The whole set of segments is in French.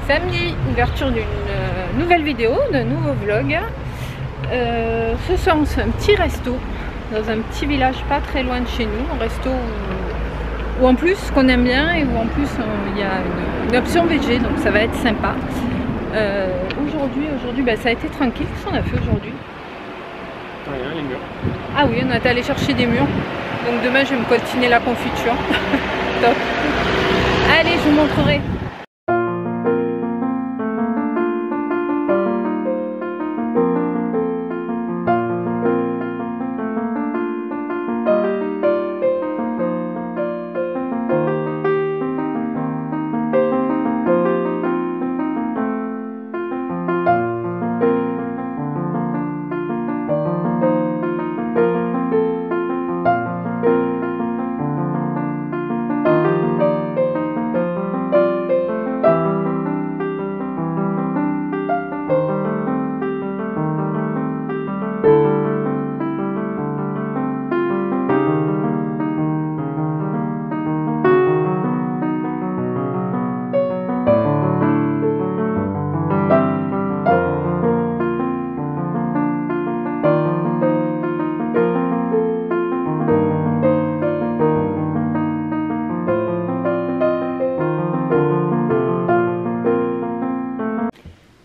Samedi, ouverture d'une nouvelle vidéo, d'un nouveau vlog. Ce soir on se fait un petit resto dans un petit village pas très loin de chez nous, un resto où en plus qu'on aime bien et où en plus il y a une option VG, donc ça va être sympa. Aujourd'hui ça a été tranquille. Qu'est-ce qu'on a fait aujourd'hui? Rien, les murs. Ah oui, on est allé chercher des murs, donc demain je vais me coltiner la confiture. Top. Allez, je vous montrerai.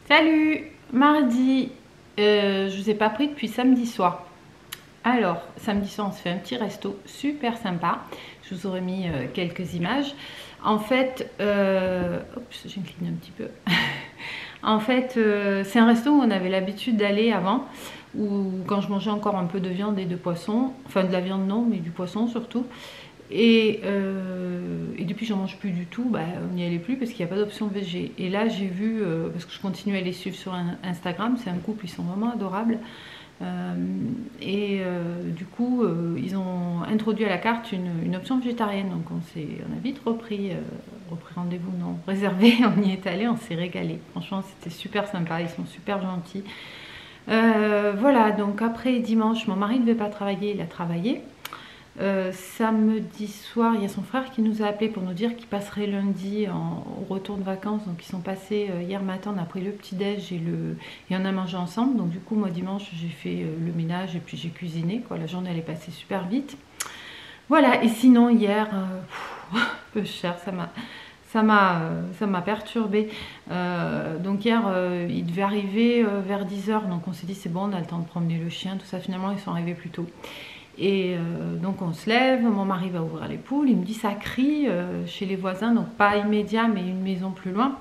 Salut, mardi, je vous ai pas pris depuis samedi soir. Alors, samedi soir, on se fait un petit resto super sympa. Je vous aurais mis quelques images. En fait, j'incline un petit peu. En fait, c'est un resto où on avait l'habitude d'aller avant, où quand je mangeais encore un peu de viande et de poisson, enfin de la viande non, mais du poisson surtout. Et depuis j'en mange plus du tout, on n'y allait plus parce qu'il n'y a pas d'option VG. Et là j'ai vu, parce que je continue à les suivre sur Instagram, c'est un couple, ils sont vraiment adorables. Du coup ils ont introduit à la carte une option végétarienne, donc on a vite repris rendez-vous, non, réservé, on y est allé, on s'est régalé. Franchement c'était super sympa, ils sont super gentils. Voilà, donc après dimanche, mon mari ne devait pas travailler, il a travaillé. Samedi soir, il y a son frère qui nous a appelé pour nous dire qu'il passerait lundi au retour de vacances. Donc ils sont passés hier matin, on a pris le petit déj et on a mangé ensemble. Donc du coup moi dimanche j'ai fait le ménage et puis j'ai cuisiné, quoi. La journée elle est passée super vite. Voilà, et sinon hier, peu cher, ça m'a perturbée. Donc hier il devait arriver vers 10 h, donc on s'est dit c'est bon, on a le temps de promener le chien, tout ça. Finalement ils sont arrivés plus tôt. Et donc on se lève, mon mari va ouvrir les poules, il me dit ça crie chez les voisins, donc pas immédiat mais une maison plus loin.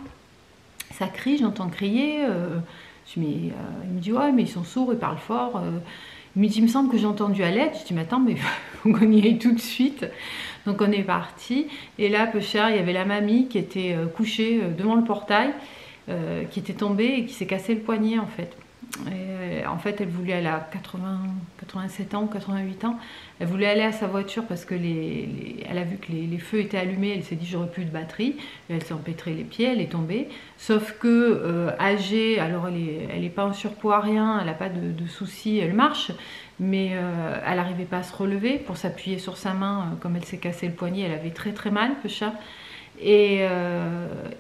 Ça crie, j'entends crier. Il me dit ouais mais ils sont sourds, ils parlent fort. Il me dit il me semble que j'ai entendu à l'aide. Je dis mais attends, mais faut qu'on y aille tout de suite. Donc on est parti et là peu cher, il y avait la mamie qui était couchée devant le portail, qui était tombée et qui s'est cassé le poignet en fait. Et en fait elle voulait aller à 87 ans, 88 ans, elle voulait aller à sa voiture parce que elle a vu que les feux étaient allumés, elle s'est dit j'aurai plus de batterie, et elle s'est empêtrée les pieds, elle est tombée, sauf que âgée, alors elle est pas en surpoids, rien, elle n'a pas de soucis, elle marche, mais elle n'arrivait pas à se relever pour s'appuyer sur sa main, comme elle s'est cassé le poignet, elle avait très très mal, peu chat. Et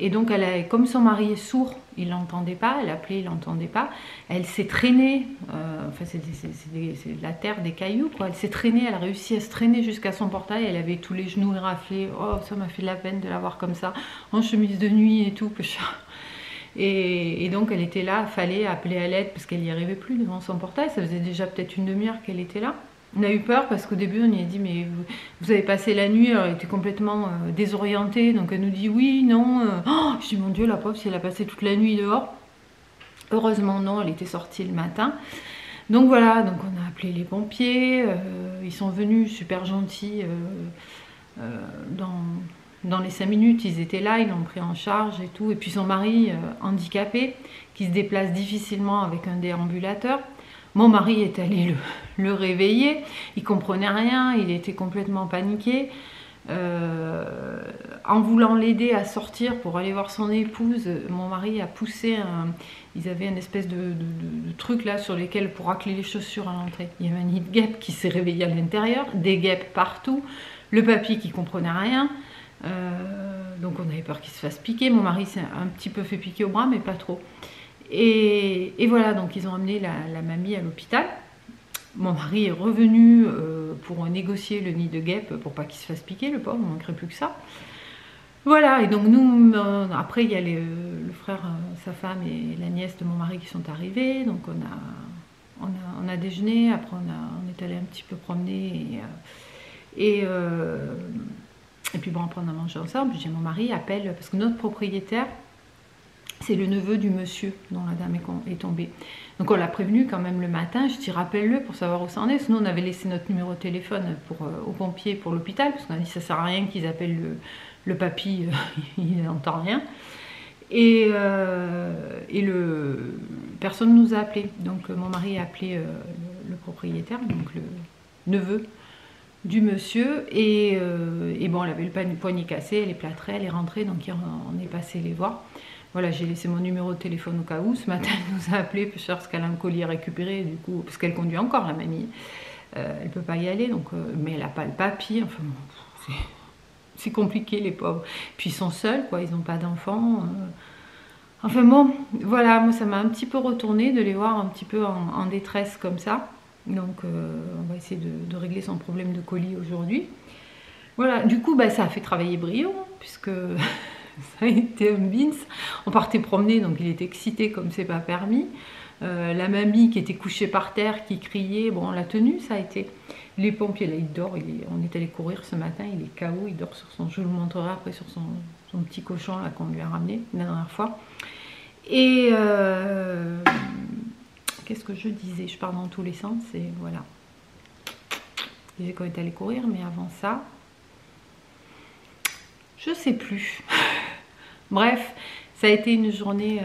donc comme son mari est sourd, il l'entendait pas, elle appelait, il l'entendait pas, elle s'est traînée, enfin c'est de la terre, des cailloux quoi, elle s'est traînée, elle a réussi à se traîner jusqu'à son portail, elle avait tous les genoux éraflés, oh ça m'a fait de la peine de la voir comme ça, en chemise de nuit et tout, et donc elle était là, fallait appeler à l'aide parce qu'elle n'y arrivait plus devant son portail, ça faisait déjà peut-être une demi-heure qu'elle était là. On a eu peur parce qu'au début on y a dit mais vous avez passé la nuit, elle était complètement désorientée, donc elle nous dit oui, non, je dis mon Dieu la pauvre si elle a passé toute la nuit dehors. Heureusement non, elle était sortie le matin. Donc voilà, donc on a appelé les pompiers, ils sont venus super gentils, dans les 5 minutes ils étaient là, ils l'ont pris en charge et tout, et puis son mari handicapé qui se déplace difficilement avec un déambulateur. Mon mari est allé le réveiller, il comprenait rien, il était complètement paniqué. En voulant l'aider à sortir pour aller voir son épouse, mon mari a poussé ils avaient une espèce de truc là sur lesquels pour racler les chaussures à l'entrée. Il y avait un nid de guêpes qui s'est réveillé à l'intérieur, des guêpes partout, le papy qui comprenait rien. Donc on avait peur qu'il se fasse piquer. Mon mari s'est un petit peu fait piquer au bras, mais pas trop. Et voilà, donc ils ont emmené la mamie à l'hôpital. Mon mari est revenu pour négocier le nid de guêpe pour pas qu'il se fasse piquer, le pauvre, il ne manquerait plus que ça. Voilà, et donc nous, après il y a le frère, sa femme et la nièce de mon mari qui sont arrivés, donc on a déjeuné, après on est allé un petit peu promener, et puis bon, après on a mangé ensemble. J'ai mon mari appelle, parce que notre propriétaire, c'est le neveu du monsieur dont la dame est tombée. Donc on l'a prévenu quand même le matin, je dis rappelle-le pour savoir où ça en est. Sinon on avait laissé notre numéro de téléphone aux pompiers pour l'hôpital, parce qu'on a dit ça sert à rien qu'ils appellent le papy, il n'entend rien. Et personne nous a appelé. Donc mon mari a appelé le propriétaire, donc le neveu du monsieur, et bon, elle avait le poignet cassé, elle est plâtrée, elle est rentrée, donc on est passé les voir. Voilà, j'ai laissé mon numéro de téléphone au cas où. Ce matin, elle nous a appelé parce qu'elle a un colis à récupérer, du coup, parce qu'elle conduit encore, la mamie. Elle ne peut pas y aller, donc, mais elle n'a pas le papier. Enfin, bon, c'est compliqué, les pauvres. Puis ils sont seuls, quoi, ils n'ont pas d'enfants. Enfin bon, voilà, moi ça m'a un petit peu retourné de les voir un petit peu en détresse comme ça. Donc on va essayer de régler son problème de colis aujourd'hui. Voilà, du coup, bah, ça a fait travailler Brio, puisque ça a été un bins. On partait promener, donc il était excité comme c'est pas permis. La mamie qui était couchée par terre, qui criait, bon, on l'a tenu, ça a été. Les pompiers, là, il dort, on est allé courir ce matin, il est KO, il dort sur son, je vous le montrerai après, sur son petit cochon là qu'on lui a ramené la dernière fois. Et qu'est-ce que je disais? Je pars dans tous les sens, et voilà. Je disais qu'on est allé courir, mais avant ça, je sais plus. Bref, ça a été une journée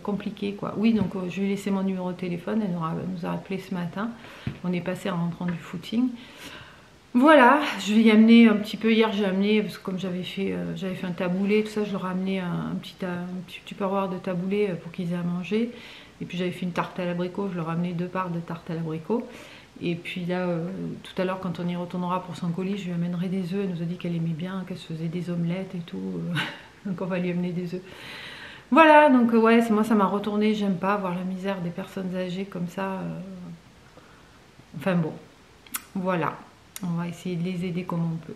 compliquée, quoi. Oui, donc je lui ai laissé mon numéro de téléphone, elle nous a appelé ce matin. On est passé en rentrant du footing. Voilà, je vais y amener un petit peu. Hier, j'ai amené, parce que comme j'avais fait un taboulé, tout ça, je leur ai amené un petit tupperware de taboulé pour qu'ils aient à manger. Et puis j'avais fait une tarte à l'abricot, je leur ai amené 2 parts de tarte à l'abricot. Et puis là, tout à l'heure, quand on y retournera pour son colis, je lui amènerai des œufs. Elle nous a dit qu'elle aimait bien, qu'elle se faisait des omelettes et tout. Donc on va lui amener des œufs. Voilà, donc ouais, moi ça m'a retourné. J'aime pas voir la misère des personnes âgées comme ça. Enfin bon, voilà. On va essayer de les aider comme on peut.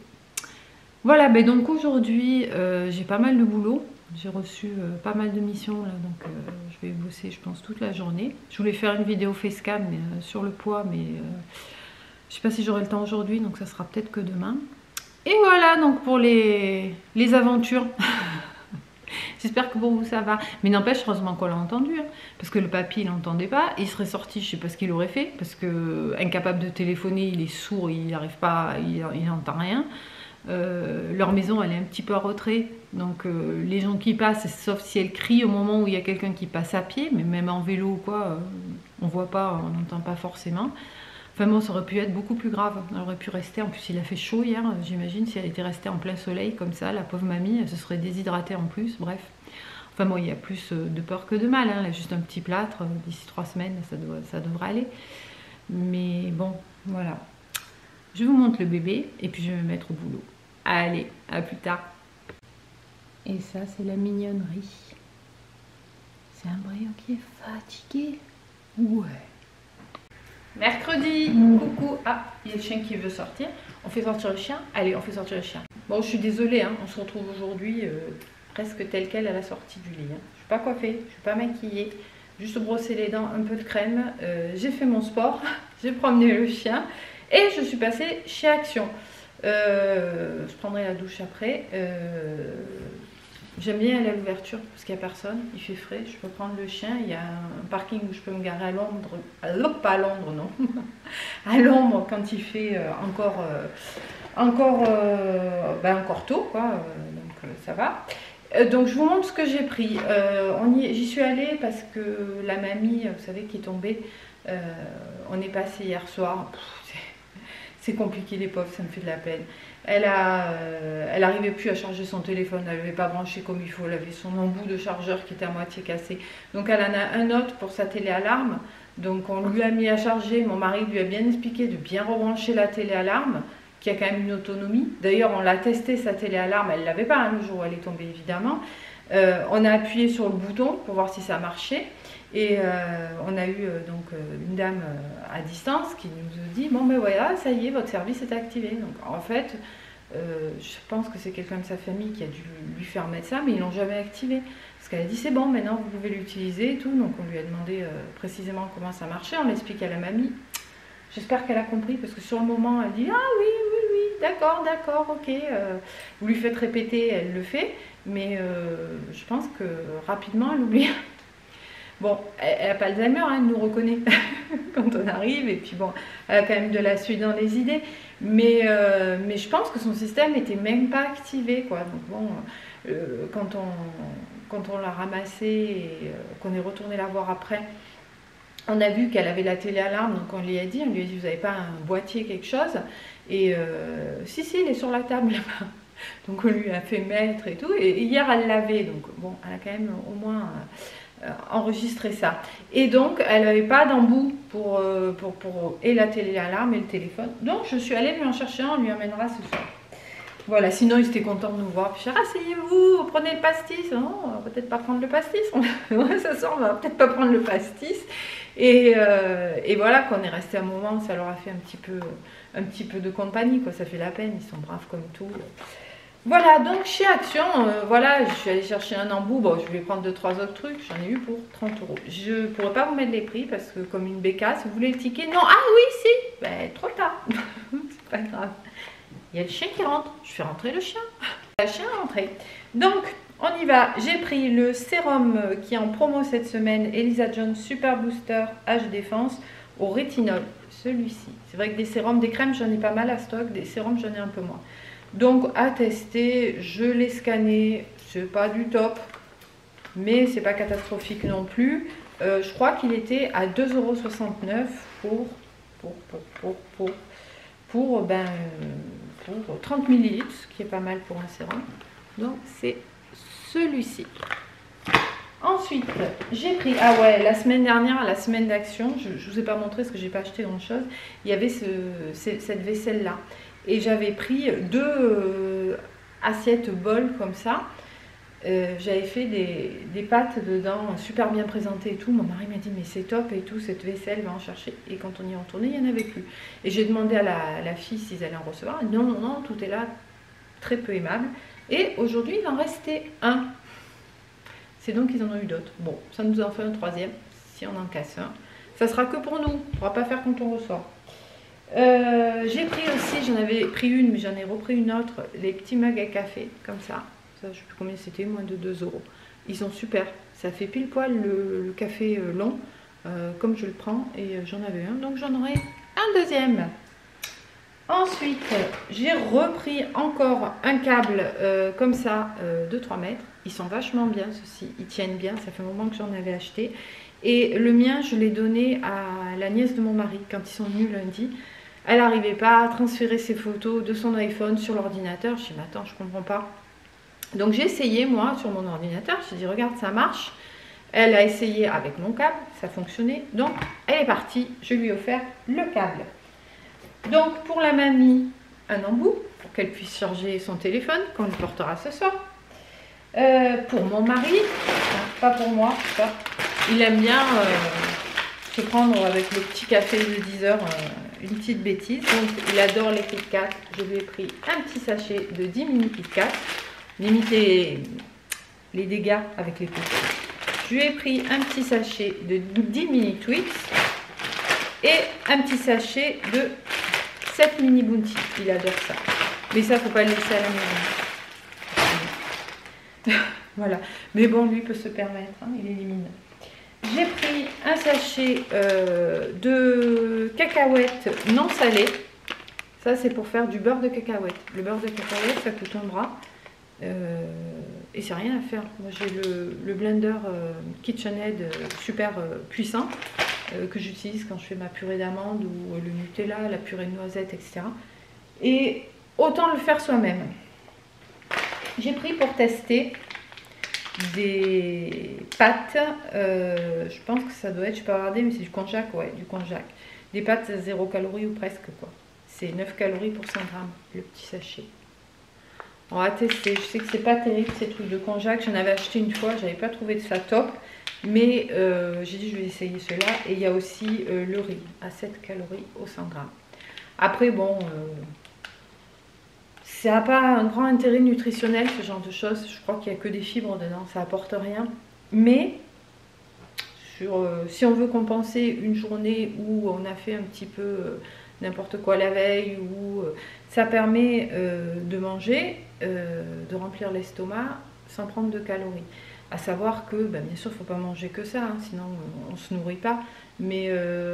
Voilà, ben donc aujourd'hui, j'ai pas mal de boulot. J'ai reçu pas mal de missions, là, donc je vais bosser, je pense, toute la journée. Je voulais faire une vidéo facecam sur le poids, mais je sais pas si j'aurai le temps aujourd'hui, donc ça sera peut-être que demain. Et voilà, donc pour les aventures. J'espère que pour vous ça va. Mais n'empêche, heureusement qu'on l'a entendu, hein, parce que le papy il n'entendait pas. Il serait sorti, je sais pas ce qu'il aurait fait, parce que incapable de téléphoner, il est sourd, il n'arrive pas, il n'entend rien. Leur maison elle est un petit peu en retrait, donc les gens qui passent, sauf si elle crie au moment où il y a quelqu'un qui passe à pied, mais même en vélo ou quoi, on voit pas, on n'entend pas forcément. Enfin bon, ça aurait pu être beaucoup plus grave. Elle aurait pu rester, en plus il a fait chaud hier, j'imagine si elle était restée en plein soleil comme ça, la pauvre mamie, elle se serait déshydratée en plus, bref. Enfin bon, il y a plus de peur que de mal, hein. Elle a juste un petit plâtre, d'ici 3 semaines ça devrait aller. Mais bon, voilà. Je vous montre le bébé et puis je vais me mettre au boulot. Allez, à plus tard. Et ça, c'est la mignonnerie. C'est un Brio qui est fatigué. Ouais. Mercredi, coucou. Ah, il y a le chien qui veut sortir. On fait sortir le chien? Allez, on fait sortir le chien. Bon, je suis désolée, hein, on se retrouve aujourd'hui presque tel quel à la sortie du lit. Hein. Je ne suis pas coiffée, je ne suis pas maquillée. Juste brosser les dents, un peu de crème. J'ai fait mon sport, j'ai promené le chien et je suis passée chez Action. Je prendrai la douche après. J'aime bien aller à l'ouverture parce qu'il n'y a personne, il fait frais, je peux prendre le chien, il y a un parking où je peux me garer à l'ombre, pas à l'ombre non, à l'ombre quand il fait encore tôt, quoi, donc ça va. Donc je vous montre ce que j'ai pris. J'y suis allée parce que la mamie, vous savez, qui est tombée, on est passé hier soir. C'est compliqué les pauvres, ça me fait de la peine. Elle n'arrivait plus à charger son téléphone, elle n'avait pas branché comme il faut, elle avait son embout de chargeur qui était à moitié cassé. Donc elle en a un autre pour sa télé-alarme. Donc on lui a mis à charger, mon mari lui a bien expliqué de bien rebrancher la télé-alarme, qui a quand même une autonomie. D'ailleurs, on l'a testé, sa téléalarme, elle ne l'avait pas le jour où elle est tombée, évidemment. On a appuyé sur le bouton pour voir si ça marchait. Et on a eu donc une dame à distance qui nous a dit, bon ben voilà, ça y est, votre service est activé. Donc en fait, je pense que c'est quelqu'un de sa famille qui a dû lui faire mettre ça, mais ils l'ont jamais activé. Parce qu'elle a dit, c'est bon, maintenant vous pouvez l'utiliser et tout. Donc on lui a demandé précisément comment ça marchait, on l'explique à la mamie. J'espère qu'elle a compris, parce que sur le moment, elle dit, ah oui, oui, oui, d'accord, d'accord, ok. Vous lui faites répéter, elle le fait, mais je pense que rapidement, elle oublie. Bon, elle n'a pas Alzheimer, hein, elle nous reconnaît quand on arrive, et puis bon, elle a quand même de la suite dans les idées, mais je pense que son système n'était même pas activé, quoi. Donc bon, quand on l'a ramassé et qu'on est retourné la voir après, on a vu qu'elle avait la téléalarme, donc on lui a dit, vous n'avez pas un boîtier, quelque chose? Et si, il est sur la table là-bas. Donc on lui a fait mettre et tout, et hier elle l'avait, donc bon, elle a quand même au moins enregistré ça. Et donc elle n'avait pas d'embout pour et la téléalarme et le téléphone. Donc je suis allée lui en chercher un, on lui amènera ce soir. Voilà, sinon ils étaient contents de nous voir. Puis asseyez-vous, prenez le pastis. Non, on va peut-être pas prendre le pastis. Ouais, ça sort, on va peut-être pas prendre le pastis. Et voilà, quand on est resté un moment, ça leur a fait un petit peu de compagnie, quoi. Ça fait la peine, ils sont braves comme tout. Voilà, donc chez Action, voilà, je suis allée chercher un embout. Bon, je vais prendre 2-3 autres trucs, j'en ai eu pour 30 €. Je ne pourrais pas vous mettre les prix parce que, comme une bécasse, vous voulez le ticket? Non, ah oui, si, ben trop tard. C'est pas grave. Il y a le chien qui rentre, je fais rentrer le chien. Le chien est rentré. Donc, on y va. J'ai pris le sérum qui est en promo cette semaine, Elisa Jones Super Booster Age Défense au rétinol. Celui-ci. C'est vrai que des sérums, des crèmes, j'en ai pas mal à stock. Des sérums, j'en ai un peu moins. Donc, à tester, je l'ai scanné. C'est pas du top, mais c'est pas catastrophique non plus. Je crois qu'il était à 2,69 € pour 30 ml, ce qui est pas mal pour un sérum. Donc c'est celui-ci. Ensuite, j'ai pris, ah ouais, la semaine dernière, la semaine d'Action, je ne vous ai pas montré parce que j'ai pas acheté grand chose, il y avait cette vaisselle là. Et j'avais pris 2 assiettes bol comme ça. J'avais fait des pâtes dedans, super bien présentées et tout. Mon mari m'a dit, mais c'est top et tout, cette vaisselle, va en chercher. Et quand on y est retourné, il n'y en avait plus. Et j'ai demandé à la fille s'ils allaient en recevoir. Non, non, non, tout est là, très peu aimable. Et aujourd'hui, il en restait un. C'est donc qu'ils en ont eu d'autres. Bon, ça nous en fait un 3e, si on en casse un. Ça sera que pour nous, on ne pourra pas faire quand on ressort. J'ai pris aussi, j'en avais pris une, mais j'en ai repris une autre, les petits mugs à café, comme ça. Ça, je ne sais plus combien c'était, moins de 2 €. Ils sont super, ça fait pile poil le café long, comme je le prends, et j'en avais un, donc j'en aurai un 2e. Ensuite, j'ai repris encore un câble comme ça de 3 mètres. Ils sont vachement bien, ceux-ci, ils tiennent bien, ça fait un moment que j'en avais acheté. Et le mien, je l'ai donné à la nièce de mon mari quand ils sont venus lundi. Elle n'arrivait pas à transférer ses photos de son iPhone sur l'ordinateur. Je dis, mais attends, je ne comprends pas. Donc j'ai essayé, moi, sur mon ordinateur. Je dit, regarde, ça marche. Elle a essayé avec mon câble, ça fonctionnait. Donc, elle est partie. Je lui ai offert le câble. Donc, pour la mamie, un embout pour qu'elle puisse charger son téléphone qu'on lui portera ce soir. Pour mon mari, pas pour moi, ça. Il aime bien se prendre avec le petit café de 10 h une petite bêtise. Donc, il adore les Kit Kat. Je lui ai pris un petit sachet de 10 mini Kit Kat. Limiter les dégâts avec les petits. Je lui ai pris un petit sachet de 10 mini Twix et un petit sachet de 7 mini Bounty. Il adore ça. Mais ça, faut pas le laisser à la maison. Voilà. Mais bon, lui peut se permettre. Hein, il élimine. J'ai pris un sachet de cacahuètes non salées. Ça, c'est pour faire du beurre de cacahuète. Le beurre de cacahuète, ça coûte un bras. Et c'est rien à faire. Moi, j'ai le blender KitchenAid super puissant que j'utilise quand je fais ma purée d'amande ou le Nutella, la purée de noisettes, etc. Et autant le faire soi-même. J'ai pris pour tester des pâtes, je pense que ça doit être, je peux regarder, mais c'est du konjac, ouais, du konjac. Des pâtes 0 calories ou presque, quoi. C'est 9 calories pour 100 grammes, le petit sachet. On va tester. Je sais que c'est pas terrible ces trucs de konjac. J'en avais acheté une fois, j'avais pas trouvé de ça top. Mais j'ai dit je vais essayer cela. Et il y a aussi le riz à 7 calories au 100 grammes. Après bon, ça n'a pas un grand intérêt nutritionnel ce genre de choses. Je crois qu'il n'y a que des fibres dedans, ça apporte rien. Mais si on veut compenser une journée où on a fait un petit peu n'importe quoi la veille, ou ça permet de manger, de remplir l'estomac sans prendre de calories. À savoir que, bien sûr, il ne faut pas manger que ça, hein, sinon on ne se nourrit pas. Mais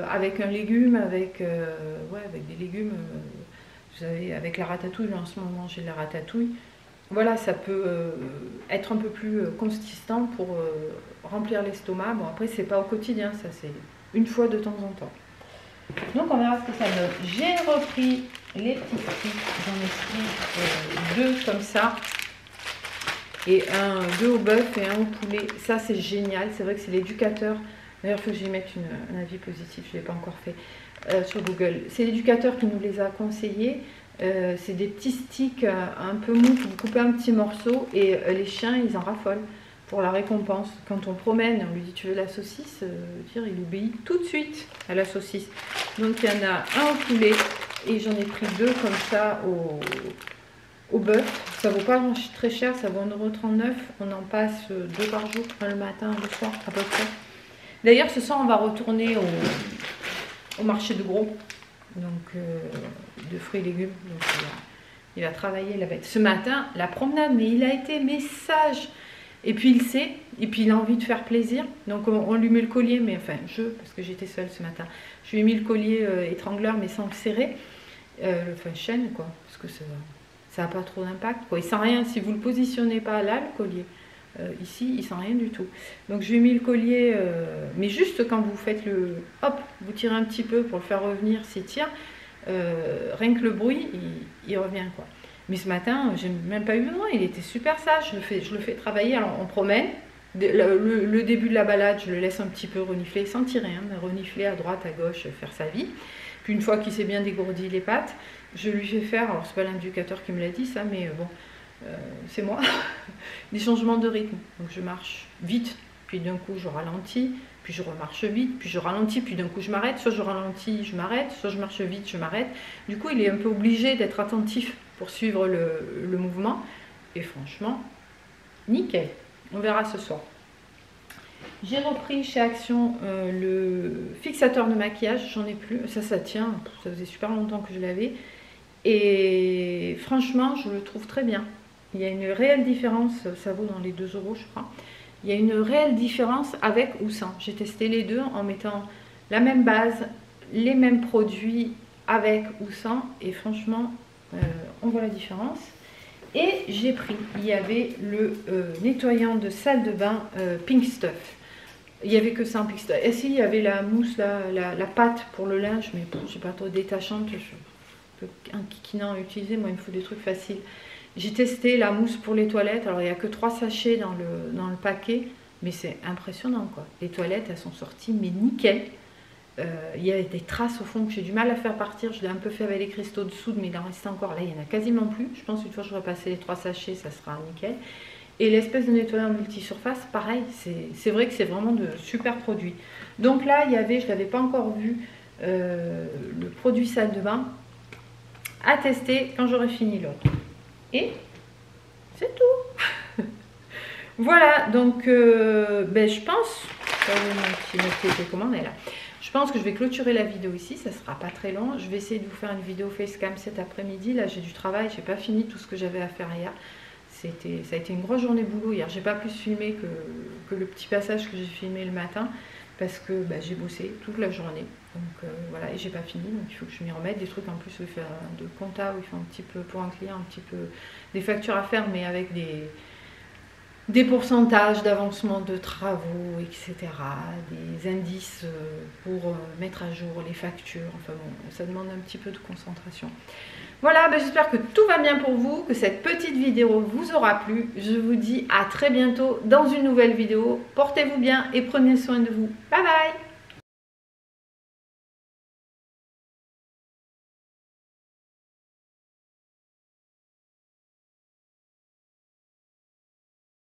avec un légume, avec des légumes, vous savez, avec la ratatouille, là, en ce moment j'ai de la ratatouille, voilà, ça peut être un peu plus consistant pour remplir l'estomac. Bon, après, c'est pas au quotidien, ça c'est une fois de temps en temps. Donc on verra ce que ça donne. J'ai repris les petits sticks, j'en ai pris deux comme ça. Et deux au bœuf et un au poulet. Ça c'est génial, c'est vrai que c'est l'éducateur. D'ailleurs il faut que j'y mette un avis positif, je ne l'ai pas encore fait sur Google. C'est l'éducateur qui nous les a conseillés. C'est des petits sticks un peu mous, vous coupez un petit morceau et les chiens ils en raffolent pour la récompense. Quand on promène, on lui dit tu veux la saucisse, il obéit tout de suite à la saucisse. Donc il y en a un au poulet et j'en ai pris deux comme ça au bœuf. Ça vaut pas très cher, ça vaut 1,39 €. On en passe 2 par jour, un le matin, un le soir à peu près. D'ailleurs ce soir on va retourner au marché de gros, donc de fruits et légumes. Donc, il va travailler la bête. Ce matin, la promenade, mais il a été sage. Et puis il sait, et puis il a envie de faire plaisir. Donc on lui met le collier, mais enfin parce que j'étais seule ce matin, je lui ai mis le collier étrangleur, mais sans le serrer, enfin chaîne quoi, parce que ça n'a pas trop d'impact. Il sent rien, si vous ne le positionnez pas là, le collier, ici, il sent rien du tout. Donc je lui ai mis le collier, mais juste quand vous faites hop, vous tirez un petit peu pour le faire revenir, s'il tire, rien que le bruit, il revient quoi. Mais ce matin, j'ai même pas eu besoin, il était super sage, je le fais travailler, alors on promène, le début de la balade, je le laisse un petit peu renifler, sans tirer, hein, mais renifler à droite, à gauche, faire sa vie. Puis une fois qu'il s'est bien dégourdi les pattes, je lui fais faire, alors c'est pas l'indicateur qui me l'a dit ça, mais bon, c'est moi, des changements de rythme. Donc je marche vite, puis d'un coup je ralentis, puis je remarche vite, puis je ralentis, puis d'un coup je m'arrête, soit je ralentis, je m'arrête, soit je marche vite, je m'arrête. Du coup il est un peu obligé d'être attentif pour suivre le mouvement, et franchement, nickel. On verra ce soir. J'ai repris chez Action le fixateur de maquillage, j'en ai plus, ça tient, ça faisait super longtemps que je l'avais. Et franchement, je le trouve très bien. Il y a une réelle différence, ça vaut dans les 2 € je crois. Il y a une réelle différence avec ou sans. J'ai testé les deux en mettant la même base, les mêmes produits avec ou sans. Et franchement, on voit la différence. Et j'ai pris, il y avait le nettoyant de salle de bain Pink Stuff. Il n'y avait que ça en Pink Stuff. Et si, il y avait la mousse, la pâte pour le linge, mais je n'ai pas trop détachante. Un kikinant à utiliser, moi il me faut des trucs faciles. J'ai testé la mousse pour les toilettes, alors il n'y a que 3 sachets dans le paquet, mais c'est impressionnant quoi. Les toilettes elles sont sorties mais nickel. Il y a des traces au fond que j'ai du mal à faire partir, je l'ai un peu fait avec les cristaux de soude mais il en reste encore, là il n'y en a quasiment plus. Je pense qu'une fois que j'aurai passé les 3 sachets ça sera nickel. Et l'espèce de nettoyant multisurface, pareil, c'est vrai que c'est vraiment de super produits. Donc là il y avait, je ne l'avais pas encore vu, le produit salle de bain à tester quand j'aurai fini l'autre. Et c'est tout. Voilà, donc je pense, je pense que je vais clôturer la vidéo ici, ça sera pas très long. Je vais essayer de vous faire une vidéo facecam cet après-midi. Là j'ai du travail, j'ai pas fini tout ce que j'avais à faire hier. Ça a été une grosse journée boulot hier. J'ai pas plus filmé que le petit passage que j'ai filmé le matin. Parce que j'ai bossé toute la journée, donc voilà, et j'ai pas fini, donc il faut que je m'y remette. Des trucs en plus où il fait de compta, où il fait un petit peu pour un client, un petit peu des factures à faire, mais avec des pourcentages d'avancement de travaux, etc., des indices pour mettre à jour les factures, enfin bon, ça demande un petit peu de concentration. Voilà, j'espère que tout va bien pour vous, que cette petite vidéo vous aura plu. Je vous dis à très bientôt dans une nouvelle vidéo. Portez-vous bien et prenez soin de vous. Bye bye!